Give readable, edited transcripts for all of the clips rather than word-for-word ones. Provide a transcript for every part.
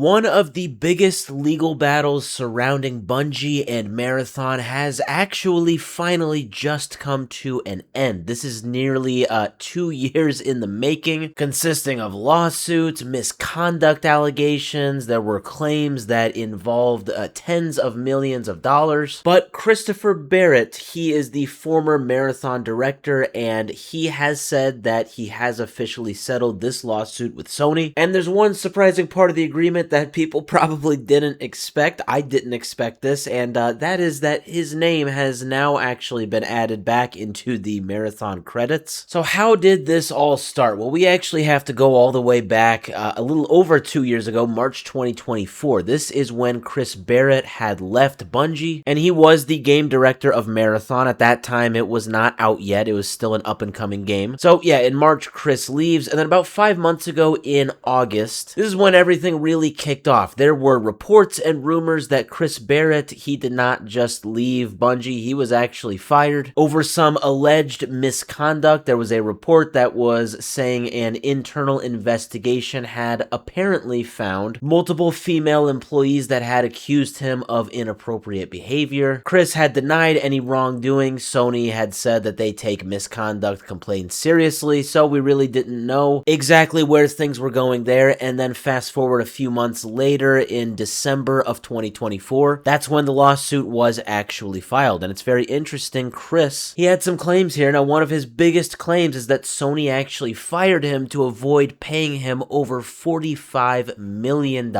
One of the biggest legal battles surrounding Bungie and Marathon has actually finally just come to an end. This is nearly 2 years in the making, consisting of lawsuits, misconduct allegations. There were claims that involved tens of millions of dollars. But Christopher Barrett, he is the former Marathon director, and he has said that he has officially settled this lawsuit with Sony. And there's one surprising part of the agreement that people probably didn't expect. I didn't expect this, and that is that his name has now actually been added back into the Marathon credits. So how did this all start? Well, we actually have to go all the way back a little over 2 years ago, March 2024. This is when Chris Barrett had left Bungie, and he was the game director of Marathon. At that time, it was not out yet. It was still an up-and-coming game. So yeah, in March, Chris leaves, and then about 5 months ago in August, this is when everything really kicked off. There were reports and rumors that Chris Barrett, he did not just leave Bungie, he was actually fired over some alleged misconduct. There was a report that was saying an internal investigation had apparently found multiple female employees that had accused him of inappropriate behavior. Chris had denied any wrongdoing. Sony had said that they take misconduct complaints seriously, so we really didn't know exactly where things were going there. And then fast forward a few months later, in December of 2024, that's when the lawsuit was actually filed. And it's very interesting. Chris, he had some claims here. Now, one of his biggest claims is that Sony actually fired him to avoid paying him over $45 million,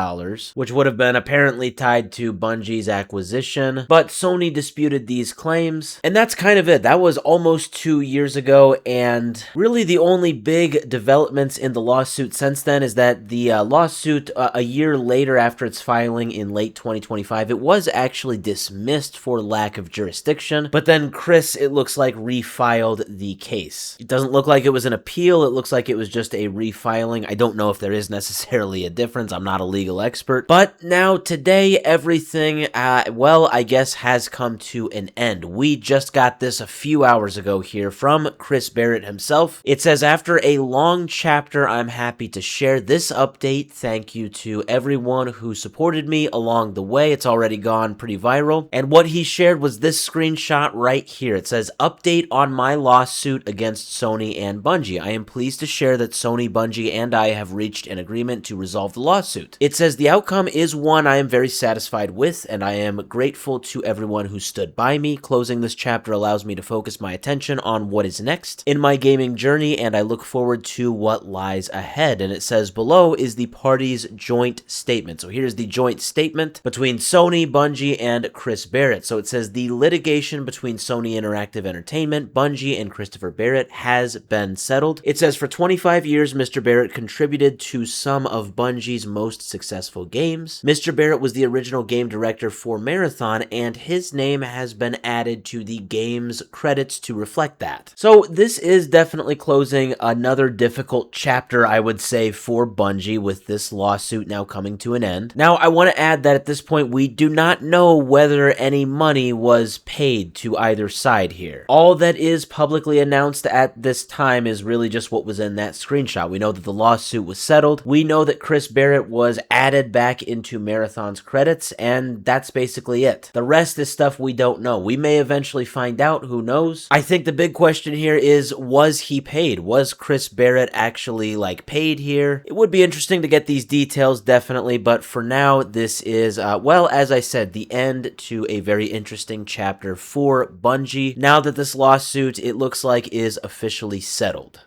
which would have been apparently tied to Bungie's acquisition. But Sony disputed these claims, and that's kind of it. That was almost 2 years ago, and really the only big developments in the lawsuit since then is that the lawsuit a year later after its filing in late 2025, it was actually dismissed for lack of jurisdiction, but then Chris, it looks like, refiled the case. It doesn't look like it was an appeal. It looks like it was just a refiling. I don't know if there is necessarily a difference. I'm not a legal expert, but now today everything, well, I guess has come to an end. We just got this a few hours ago here from Chris Barrett himself. It says, after a long chapter, I'm happy to share this update. Thank you to everyone who supported me along the way. It's already gone pretty viral. And what he shared was this screenshot right here. It says, update on my lawsuit against Sony and Bungie. I am pleased to share that Sony, Bungie, and I have reached an agreement to resolve the lawsuit. It says the outcome is one I am very satisfied with, and I am grateful to everyone who stood by me. Closing this chapter allows me to focus my attention on what is next in my gaming journey, and I look forward to what lies ahead. And it says below is the parties' joint statement. So here's the joint statement between Sony, Bungie, and Chris Barrett. So it says the litigation between Sony Interactive Entertainment, Bungie, and Christopher Barrett has been settled. It says for 25 years, Mr. Barrett contributed to some of Bungie's most successful games. Mr. Barrett was the original game director for Marathon, and his name has been added to the game's credits to reflect that. So this is definitely closing another difficult chapter, I would say, for Bungie with this lawsuit now coming to an end. Now, I want to add that at this point, we do not know whether any money was paid to either side here. All that is publicly announced at this time is really just what was in that screenshot. We know that the lawsuit was settled. We know that Chris Barrett was added back into Marathon's credits, and that's basically it. The rest is stuff we don't know. We may eventually find out. Who knows? I think the big question here is, was he paid? Was Chris Barrett actually, paid here? It would be interesting to get these details, definitely, but for now, this is, well, as I said, the end to a very interesting chapter for Bungie. Now that this lawsuit, it looks like, is officially settled.